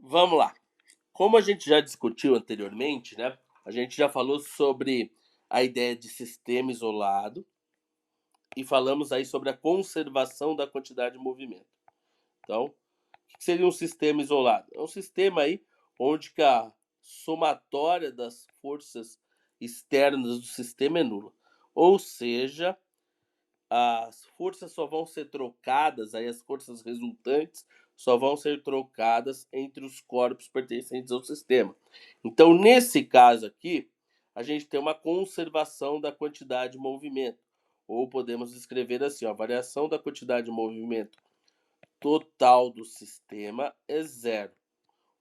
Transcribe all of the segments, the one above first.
Vamos lá. Como a gente já discutiu anteriormente, né? A gente já falou sobre a ideia de sistema isolado e falamos aí sobre a conservação da quantidade de movimento. Então, o que seria um sistema isolado? É um sistema aí onde que a somatória das forças externas do sistema é nula. Ou seja, as forças só vão ser trocadas, aí as forças resultantes só vão ser trocadas entre os corpos pertencentes ao sistema. Então, nesse caso aqui, a gente tem uma conservação da quantidade de movimento. Ou podemos escrever assim, ó, a variação da quantidade de movimento total do sistema é zero.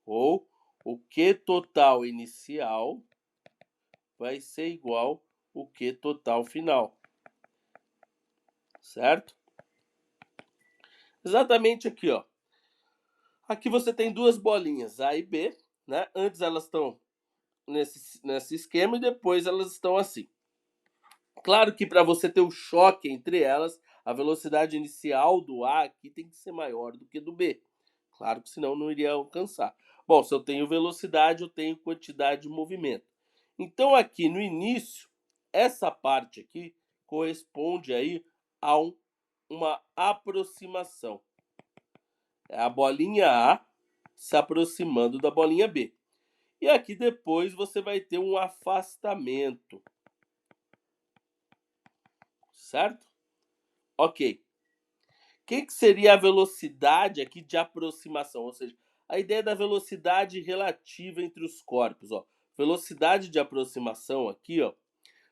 Ou o Q total inicial vai ser igual ao Q total final. Certo? Exatamente aqui, ó. Aqui você tem duas bolinhas, A e B, né? Antes elas estão nesse esquema e depois elas estão assim. Claro que para você ter o choque entre elas, a velocidade inicial do A aqui tem que ser maior do que do B. Claro que senão não iria alcançar. Bom, se eu tenho velocidade, eu tenho quantidade de movimento. Então aqui no início, essa parte aqui corresponde aí a uma aproximação. É a bolinha A se aproximando da bolinha B. E aqui depois você vai ter um afastamento. Certo? Ok. O que seria a velocidade aqui de aproximação? Ou seja, a ideia da velocidade relativa entre os corpos. Ó. Velocidade de aproximação aqui, ó.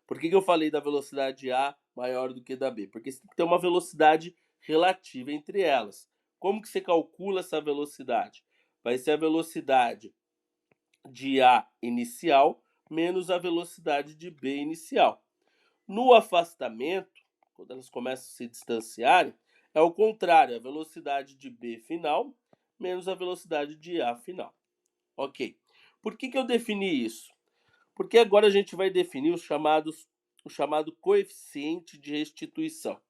Por que eu falei da velocidade A maior do que da B? Porque você tem que ter uma velocidade relativa entre elas. Como que você calcula essa velocidade? Vai ser a velocidade de A inicial menos a velocidade de B inicial. No afastamento, quando elas começam a se distanciarem, é o contrário, a velocidade de B final menos a velocidade de A final. Ok. Por que eu defini isso? Porque agora a gente vai definir o chamado coeficiente de restituição.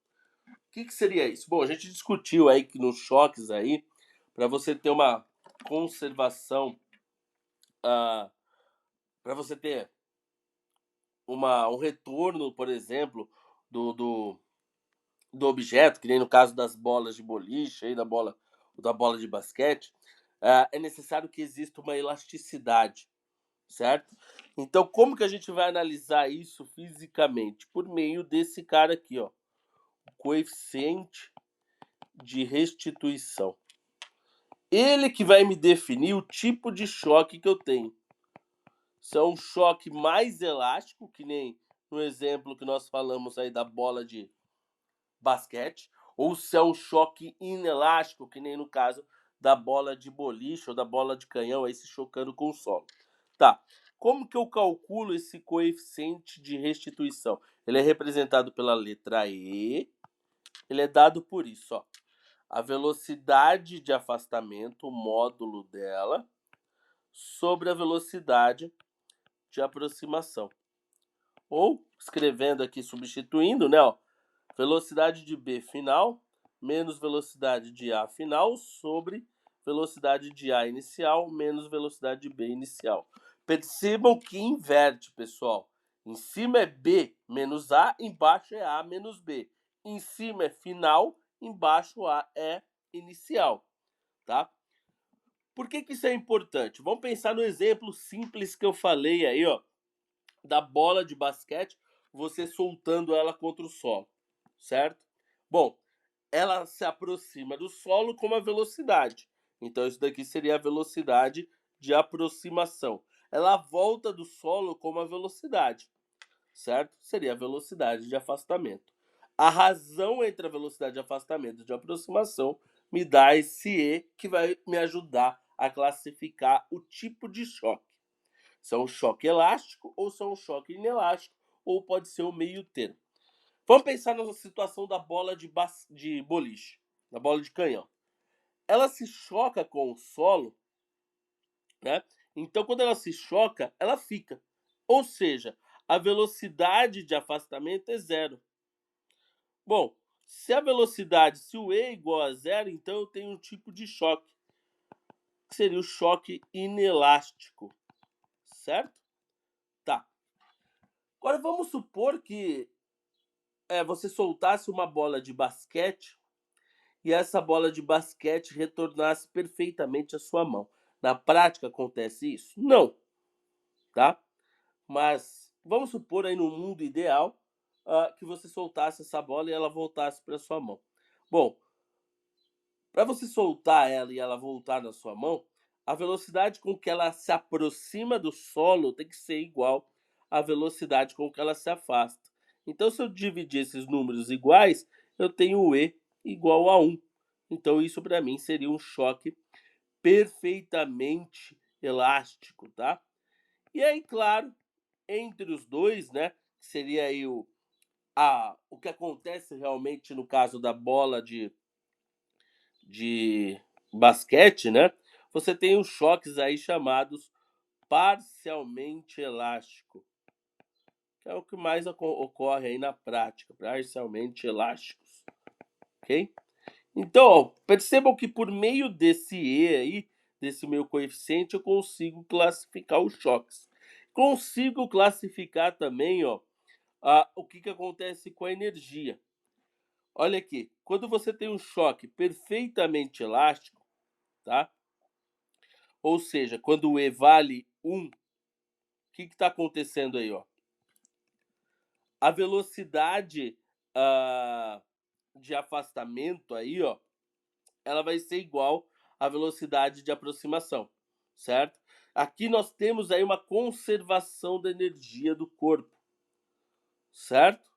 O que seria isso? Bom, a gente discutiu aí que nos choques aí, para você ter uma conservação, para você ter um retorno, por exemplo, do objeto, que nem no caso das bolas de boliche, aí, da bola de basquete, é necessário que exista uma elasticidade, certo? Então, como que a gente vai analisar isso fisicamente? Por meio desse cara aqui, ó, o coeficiente de restituição. Ele que vai me definir o tipo de choque que eu tenho. Se é um choque mais elástico, que nem no exemplo que nós falamos aí da bola de basquete, ou se é um choque inelástico, que nem no caso da bola de boliche ou da bola de canhão, aí se chocando com o solo. Tá. Como que eu calculo esse coeficiente de restituição? Ele é representado pela letra E. Ele é dado por isso, ó. A velocidade de afastamento, o módulo dela, sobre a velocidade de aproximação. Ou, escrevendo aqui, substituindo, né, ó, velocidade de B final menos velocidade de A final sobre velocidade de A inicial menos velocidade de B inicial. Percebam que inverte, pessoal. Em cima é B menos A, embaixo é A menos B. Em cima é final, embaixo A é inicial, tá? Por que isso é importante? Vamos pensar no exemplo simples que eu falei aí, ó, da bola de basquete, você soltando ela contra o solo, certo? Bom, ela se aproxima do solo com uma velocidade. Então, isso daqui seria a velocidade de aproximação. Ela volta do solo com uma velocidade, certo? Seria a velocidade de afastamento. A razão entre a velocidade de afastamento e de aproximação me dá esse E que vai me ajudar a classificar o tipo de choque. Se é um choque elástico ou se é um choque inelástico, ou pode ser o meio termo. Vamos pensar na situação da bola de boliche, da bola de canhão. Ela se choca com o solo, né? Então, quando ela se choca, ela fica. Ou seja, a velocidade de afastamento é zero. Bom, se a velocidade, se o E é igual a zero, então eu tenho um tipo de choque. que seria o choque inelástico, certo? Tá. Agora vamos supor que você soltasse uma bola de basquete e essa bola de basquete retornasse perfeitamente à sua mão. Na prática acontece isso? Não, tá? Mas vamos supor aí no mundo ideal que você soltasse essa bola e ela voltasse para sua mão. Bom, para você soltar ela e ela voltar na sua mão, a velocidade com que ela se aproxima do solo tem que ser igual à velocidade com que ela se afasta. Então, se eu dividir esses números iguais, eu tenho o E igual a 1. Então, isso para mim seria um choque perfeitamente elástico, tá? E aí, claro, entre os dois, né, seria aí o que acontece realmente no caso da bola de basquete, né? Você tem os choques aí chamados parcialmente elástico, que é o que mais ocorre aí na prática, parcialmente elásticos, ok? Então, ó, percebam que por meio desse E aí, desse meu coeficiente, eu consigo classificar os choques. Consigo classificar também, ó, o que acontece com a energia. Olha aqui, quando você tem um choque perfeitamente elástico, tá? Ou seja, quando o E vale 1, o que está acontecendo aí? Ó? A velocidade de afastamento aí, ó, ela vai ser igual à velocidade de aproximação, certo? Aqui nós temos aí uma conservação da energia do corpo, certo?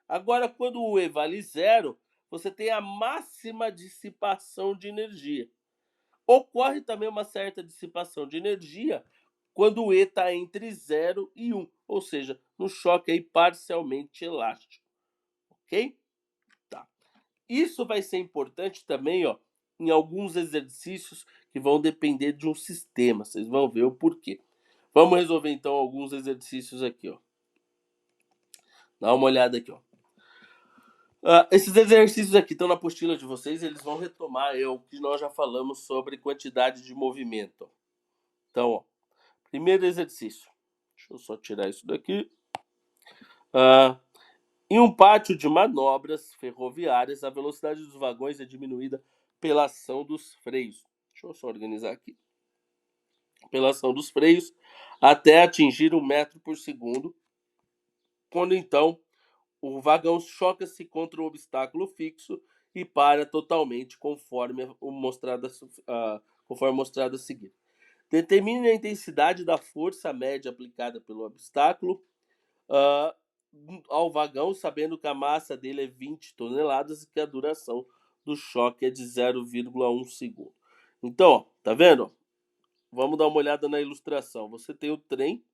Agora, quando o E vale 0, você tem a máxima dissipação de energia. Ocorre também uma certa dissipação de energia quando o E está entre 0 e 1, ou seja, no choque aí parcialmente elástico, ok? Tá. Isso vai ser importante também, ó, em alguns exercícios que vão depender de um sistema, vocês vão ver o porquê. Vamos resolver então alguns exercícios aqui, ó. Dá uma olhada aqui, ó. Esses exercícios aqui estão na apostila de vocês, eles vão retomar o que nós já falamos sobre quantidade de movimento. Então, ó, primeiro exercício. Deixa eu só tirar isso daqui. Em um pátio de manobras ferroviárias, a velocidade dos vagões é diminuída pela ação dos freios. Deixa eu só organizar aqui. Pela ação dos freios, até atingir 1 metro por segundo, quando então o vagão choca-se contra um obstáculo fixo e para totalmente conforme mostrado a seguir. Determine a intensidade da força média aplicada pelo obstáculo ah, ao vagão, sabendo que a massa dele é 20 toneladas e que a duração do choque é de 0,1 segundo. Então, ó, tá vendo? Vamos dar uma olhada na ilustração. Você tem o trem,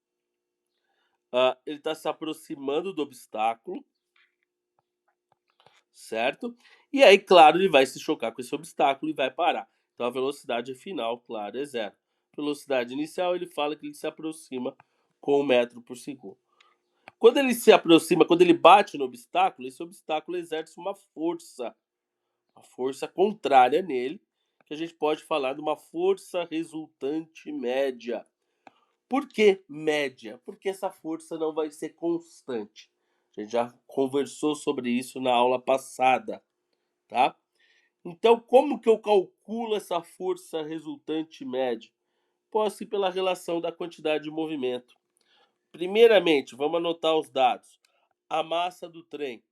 ele está se aproximando do obstáculo, certo? E aí, claro, ele vai se chocar com esse obstáculo e vai parar. Então, a velocidade final, claro, é 0. Velocidade inicial, ele fala que ele se aproxima com 1 metro por segundo. Quando ele se aproxima, quando ele bate no obstáculo, esse obstáculo exerce uma força contrária nele, que a gente pode falar de uma força resultante média. Por que média? Porque essa força não vai ser constante. A gente já conversou sobre isso na aula passada, tá? Então, como que eu calculo essa força resultante média? Posso ir pela relação da quantidade de movimento. Primeiramente, vamos anotar os dados. A massa do trem,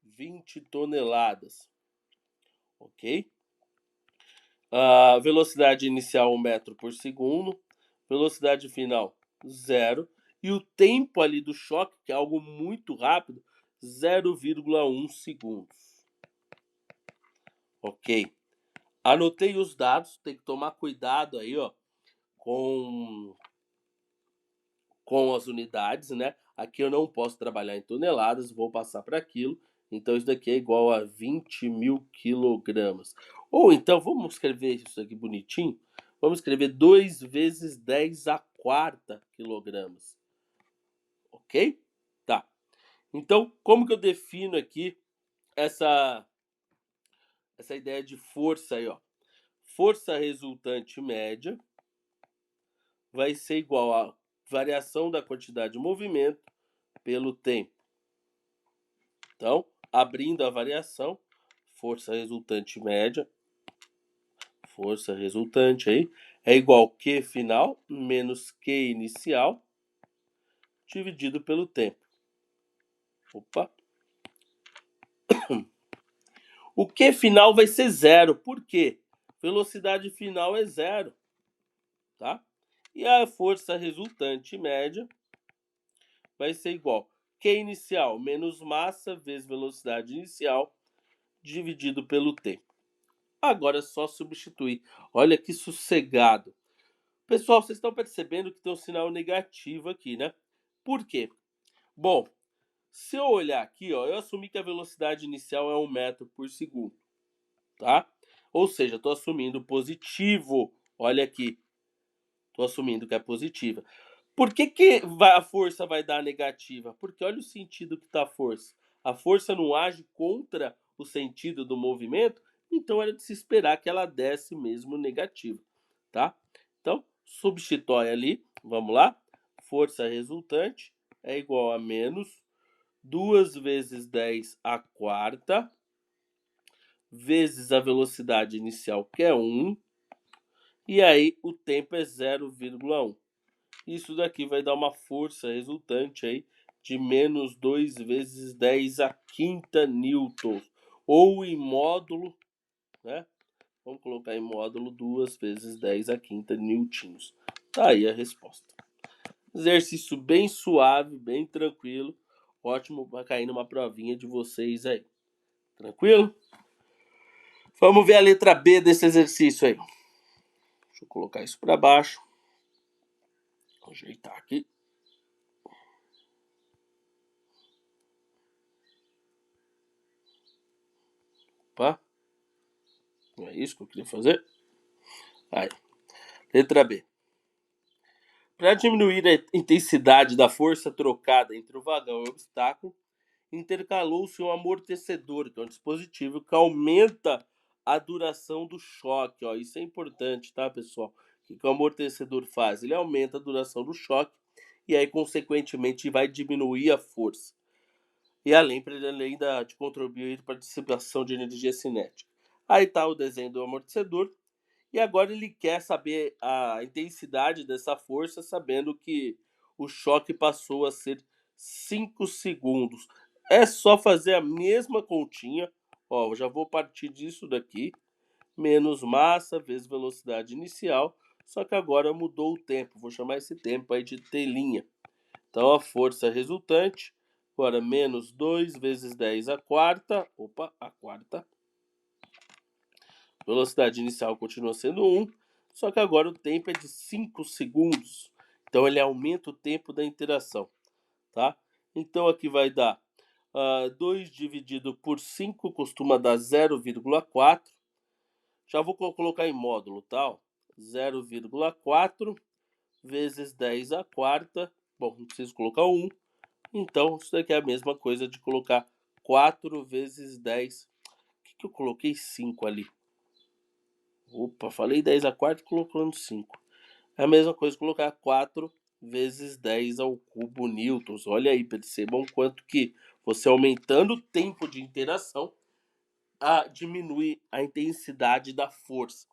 20 toneladas, ok? A velocidade inicial, 1 metro por segundo. Velocidade final, 0. E o tempo ali do choque, que é algo muito rápido, 0,1 segundos. Ok. Anotei os dados, tem que tomar cuidado aí, ó, com, com as unidades, né? Aqui eu não posso trabalhar em toneladas, vou passar para quilo. Então isso daqui é igual a 20 mil quilogramas. Ou então, vamos escrever isso aqui bonitinho? Vamos escrever 2 vezes 10 a quarta quilogramas. Ok? Tá. Então, como que eu defino aqui essa ideia de força aí, ó? força resultante média vai ser igual à variação da quantidade de movimento pelo tempo. Então, abrindo a variação, força resultante média, força resultante aí, é igual a Q final menos Q inicial dividido pelo tempo. Opa! O Q final vai ser zero. Por quê? Velocidade final é zero. Tá? E a força resultante média vai ser igual a Q inicial menos massa vezes velocidade inicial dividido pelo tempo. Agora é só substituir. Olha que sossegado. Pessoal, vocês estão percebendo que tem um sinal negativo aqui, né? Por quê? Bom, se eu olhar aqui, ó, eu assumi que a velocidade inicial é 1 metro por segundo, tá? Ou seja, estou assumindo positivo. Olha aqui, estou assumindo que é positiva. Por que a força vai dar negativa? Porque olha o sentido que está a força. A força não age contra o sentido do movimento, então era de se esperar que ela desse mesmo negativa, tá? Então, substitui ali, vamos lá. Força resultante é igual a menos 2 vezes 10 à quarta, vezes a velocidade inicial, que é 1, e aí o tempo é 0,1. Isso daqui vai dar uma força resultante aí de menos 2 vezes 10 à quinta newtons. Ou em módulo, né? Vamos colocar em módulo 2 vezes 10 à quinta newtons. Tá aí a resposta. Exercício bem suave, bem tranquilo. Ótimo para cair numa provinha de vocês aí. Tranquilo? Vamos ver a letra B desse exercício aí. Deixa eu colocar isso para baixo. Vou ajeitar aqui. Opa. Não é isso que eu queria fazer? Aí. Letra B. Para diminuir a intensidade da força trocada entre o vagão e o obstáculo, intercalou-se um amortecedor, que é um dispositivo que aumenta a duração do choque. Ó, isso é importante, tá, pessoal? O que o amortecedor faz? Ele aumenta a duração do choque e aí, consequentemente, vai diminuir a força. E além de contribuir para a dissipação de energia cinética. Aí está o desenho do amortecedor. E agora ele quer saber a intensidade dessa força, sabendo que o choque passou a ser 5 segundos. É só fazer a mesma continha. Ó, eu já vou partir disso daqui. Menos massa vezes velocidade inicial. Só que agora mudou o tempo. Vou chamar esse tempo aí de telinha. Então a força resultante, agora menos 2 vezes 10 à quarta. Opa, a quarta. Velocidade inicial continua sendo 1, só que agora o tempo é de 5 segundos. Então ele aumenta o tempo da interação, tá? Então aqui vai dar 2 dividido por 5 costuma dar 0,4. Já vou colocar em módulo, tá? 0,4 vezes 10 à quarta. Bom, não preciso colocar 1. Então isso daqui é a mesma coisa de colocar 4 vezes 10. O que eu coloquei 5 ali? Opa, falei 10 à quarta colocando 5. É a mesma coisa colocar 4 vezes 10 ao cubo newtons. Olha aí, percebam quanto que você aumentando o tempo de interação diminui a intensidade da força.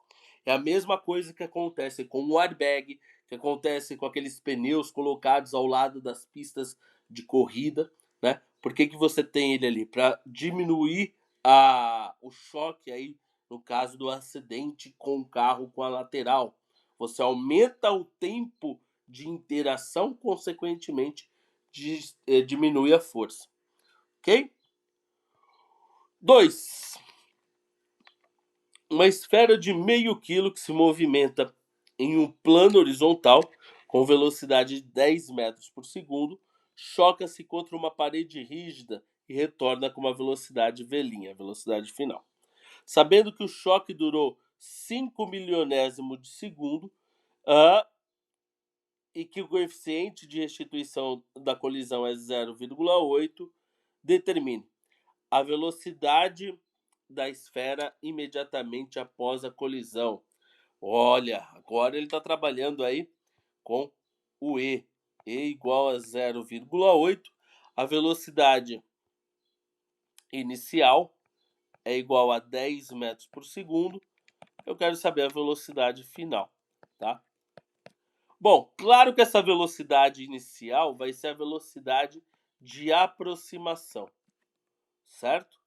É a mesma coisa que acontece com o airbag, que acontece com aqueles pneus colocados ao lado das pistas de corrida, né? Por que você tem ele ali? Para diminuir o choque aí, no caso do acidente com o carro com a lateral. Você aumenta o tempo de interação, consequentemente, diminui a força. Ok? 2. Uma esfera de meio quilo que se movimenta em um plano horizontal com velocidade de 10 metros por segundo choca-se contra uma parede rígida e retorna com uma velocidade velhinha, velocidade final. Sabendo que o choque durou 5 milionésimos de segundo e que o coeficiente de restituição da colisão é 0,8, determine a velocidade da esfera imediatamente após a colisão. Olha, agora ele está trabalhando aí com o E. E igual a 0,8. A velocidade inicial é igual a 10 metros por segundo. Eu quero saber a velocidade final, tá? Bom, claro que essa velocidade inicial vai ser a velocidade de aproximação, certo?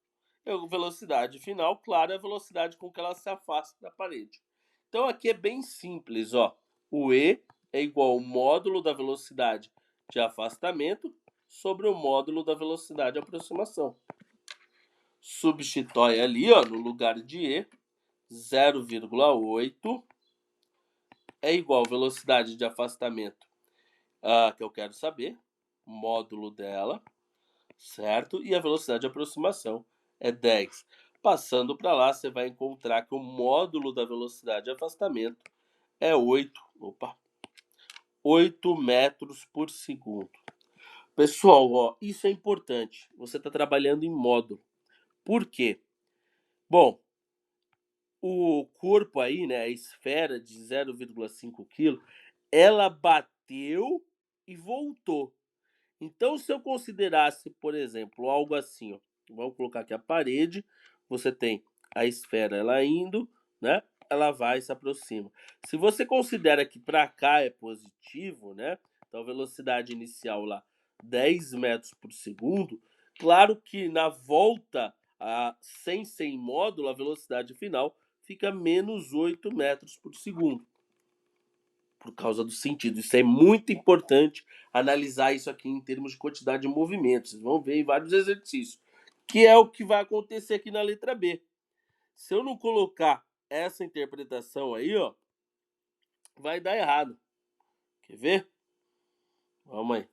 E a velocidade final, claro, é a velocidade com que ela se afasta da parede. Então aqui é bem simples, ó. O E é igual ao módulo da velocidade de afastamento sobre o módulo da velocidade de aproximação. Substitui ali, ó, no lugar de E, 0,8 é igual à velocidade de afastamento que eu quero saber, módulo dela, certo? E a velocidade de aproximação é 10. Passando para lá, você vai encontrar que o módulo da velocidade de afastamento é 8 metros por segundo. Pessoal, ó, isso é importante. Você está trabalhando em módulo. Por quê? Bom, o corpo aí, né, a esfera de 0,5 kg, ela bateu e voltou. Então, se eu considerasse, por exemplo, algo assim, ó, vamos colocar aqui a parede, você tem a esfera ela indo, né? Ela vai e se aproxima. Se você considera que para cá é positivo, né? Então, a velocidade inicial lá 10 metros por segundo, claro que na volta sem ser em módulo, a velocidade final fica menos 8 metros por segundo por causa do sentido. Isso é muito importante analisar isso aqui em termos de quantidade de movimentos. Vocês vão ver em vários exercícios, que é o que vai acontecer aqui na letra B. Se eu não colocar essa interpretação aí, ó, vai dar errado. Quer ver? Vamos aí.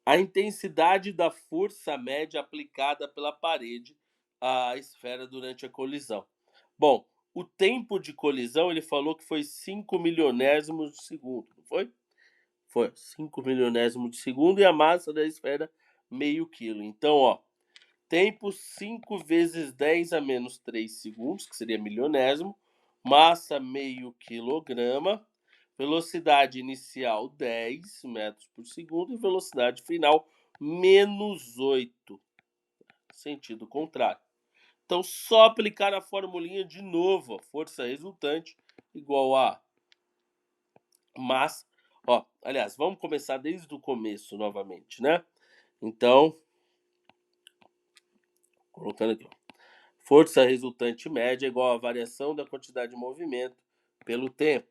A intensidade da força média aplicada pela parede à esfera durante a colisão. Bom, o tempo de colisão ele falou que foi 5 milionésimos de segundo, não foi? Foi 5 milionésimos de segundo e a massa da esfera meio quilo. Então, ó, tempo 5 vezes 10 a menos 3 segundos, que seria milionésimo, massa meio quilograma, velocidade inicial 10 metros por segundo e velocidade final menos 8, sentido contrário. Então, só aplicar a formulinha de novo, ó, força resultante igual a massa. Ó, aliás, vamos começar desde o começo novamente, né? Então, colocando aqui, ó. Força resultante média é igual à variação da quantidade de movimento pelo tempo.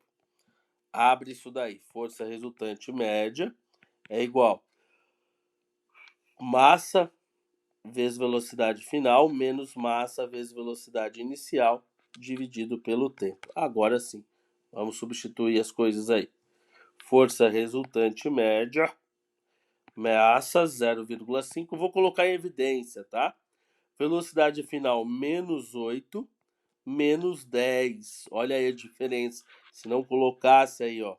Abre isso daí. Força resultante média é igual massa vezes velocidade final menos massa vezes velocidade inicial dividido pelo tempo. Agora sim, vamos substituir as coisas aí. Força resultante média, massa 0,5, vou colocar em evidência, tá? Velocidade final menos 8, menos 10. Olha aí a diferença. Se não colocasse aí, ó.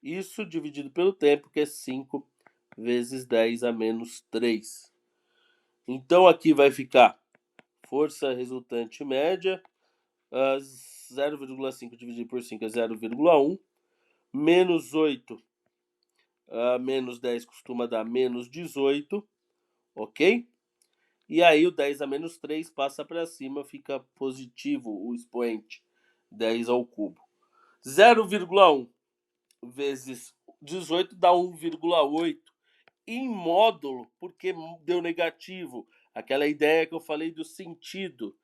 Isso dividido pelo tempo, que é 5 vezes 10 a menos 3. Então aqui vai ficar força resultante média, 0,5 dividido por 5 é 0,1. Menos 8, menos 10 costuma dar menos 18, ok? E aí o 10 a menos 3 passa para cima, fica positivo o expoente, 10 ao cubo. 0,1 vezes 18 dá 1,8. Em módulo, porque deu negativo, aquela ideia que eu falei do sentido.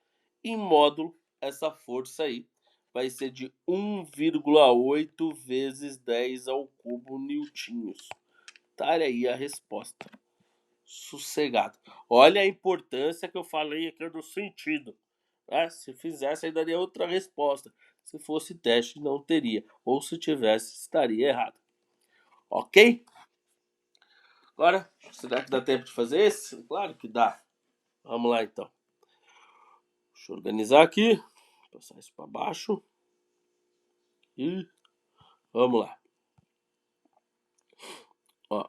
Em módulo, essa força aí vai ser de 1,8 vezes 10 ao cubo newtinhos. Tá aí a resposta. Sossegado. Olha a importância que eu falei aqui do sentido. Se fizesse, aí daria outra resposta. Se fosse teste, não teria. Ou se tivesse, estaria errado. Ok? Agora, será que dá tempo de fazer esse? Claro que dá. Vamos lá então. Deixa eu organizar aqui. Passar isso para baixo. E vamos lá. Ó.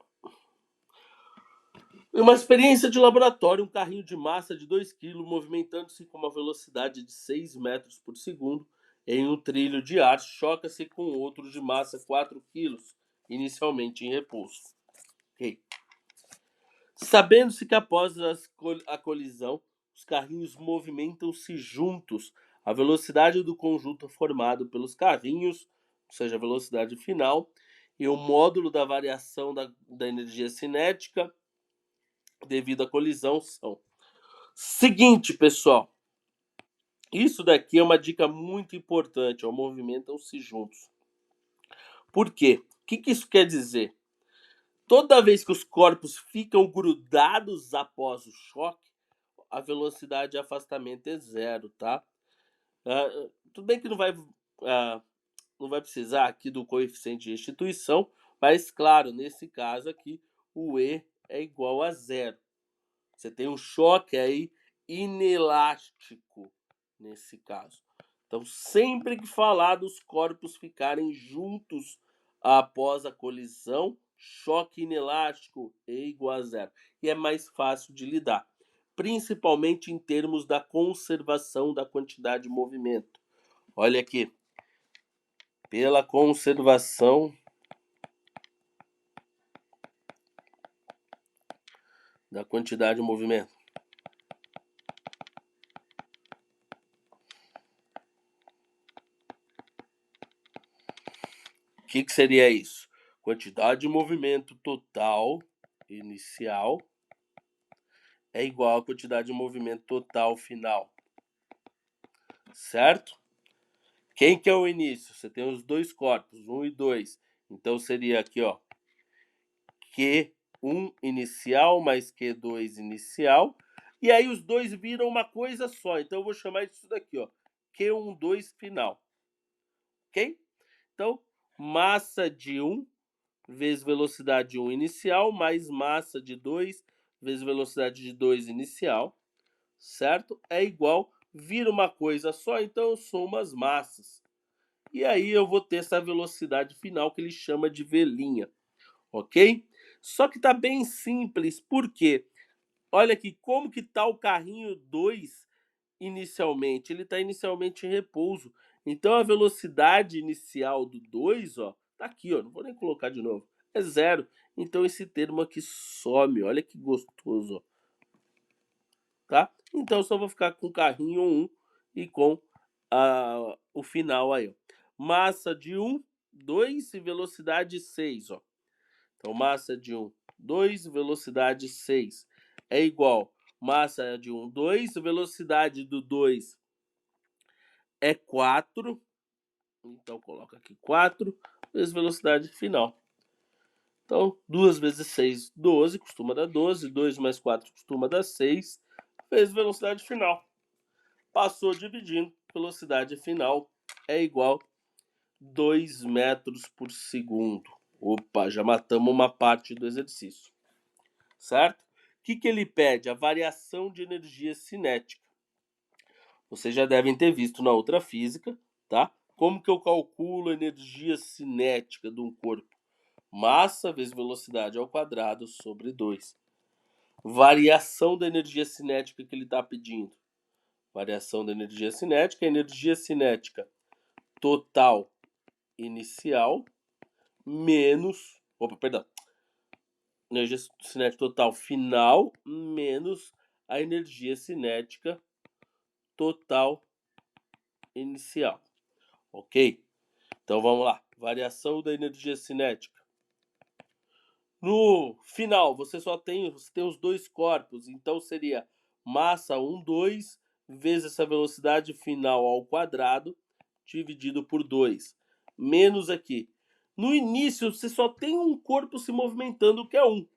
Em uma experiência de laboratório, um carrinho de massa de 2 kg movimentando-se com uma velocidade de 6 metros por segundo em um trilho de ar, choca-se com outro de massa 4 kg, inicialmente em repouso. Okay. Sabendo-se que após a colisão, os carrinhos movimentam-se juntos. A velocidade do conjunto formado pelos carrinhos, ou seja, a velocidade final, e o módulo da variação da energia cinética devido à colisão são. Seguinte, pessoal. Isso daqui é uma dica muito importante. Movimentam-se juntos. Por quê? O que isso quer dizer? Toda vez que os corpos ficam grudados após o choque, a velocidade de afastamento é zero, tá? Tudo bem que não vai precisar aqui do coeficiente de restituição, mas claro, nesse caso aqui, o E é igual a zero. Você tem um choque aí inelástico nesse caso. Então, sempre que falar dos corpos ficarem juntos após a colisão, choque inelástico é igual a zero. E é mais fácil de lidar, principalmente em termos da conservação da quantidade de movimento. Olha aqui. Pela conservação da quantidade de movimento. O que seria isso? Quantidade de movimento total inicial é igual à quantidade de movimento total final. Certo? Quem que é o início? Você tem os dois corpos, 1 e 2. Então seria aqui, ó, Q1 inicial mais Q2 inicial. E aí os dois viram uma coisa só. Então eu vou chamar isso daqui, ó, Q12 final. Ok? Então, massa de 1 vezes velocidade de 1 inicial, mais massa de 2 vezes velocidade de 2 inicial, certo? É igual, vira uma coisa só, então eu somo as massas. E aí eu vou ter essa velocidade final que ele chama de velinha, ok? Só que tá bem simples, por quê? Olha aqui, como que tá o carrinho 2 inicialmente? Ele está inicialmente em repouso. Então a velocidade inicial do 2, ó, tá aqui, ó, não vou nem colocar de novo, é zero. Então esse termo aqui some, olha que gostoso, ó. Tá? Então eu só vou ficar com o carrinho 1 e com o final aí, ó. Massa de 1, 2 e velocidade 6, ó. Então massa de 1, 2, velocidade 6 é igual massa de 1, 2, velocidade do 2 é 4. Então coloca aqui 4 vezes velocidade final. Então 2 vezes 6, 12, costuma dar 12. 2 mais 4 costuma dar 6, vezes velocidade final. Passou dividindo, velocidade final é igual 2 metros por segundo. Opa, já matamos uma parte do exercício. Certo? O que ele pede? A variação de energia cinética. Vocês já devem ter visto na outra física, tá? Como que eu calculo a energia cinética de um corpo? Massa vezes velocidade ao quadrado sobre 2. Variação da energia cinética que ele está pedindo. Variação da energia cinética. Energia cinética total inicial menos... Opa, perdão. Energia cinética total final menos a energia cinética total inicial. Ok? Então vamos lá. Variação da energia cinética. No final, você tem os dois corpos, então seria massa 1, 2 vezes essa velocidade final ao quadrado dividido por 2. Menos aqui. No início, você só tem um corpo se movimentando, que é 1.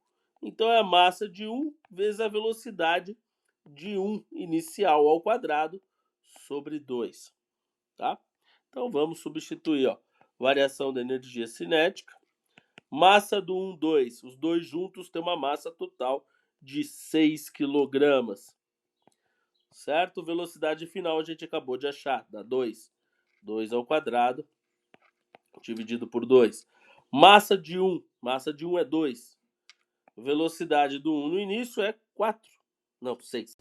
Então é a massa de 1 vezes a velocidade de 1 inicial ao quadrado sobre 2. Tá? Então vamos substituir, ó, variação da energia cinética. Massa do 1, 2. Os dois juntos têm uma massa total de 6 kg. Certo? Velocidade final a gente acabou de achar, dá 2. 2 ao quadrado dividido por 2. Massa de 1 é 2. Velocidade do 1 no início é 4. Não, 6.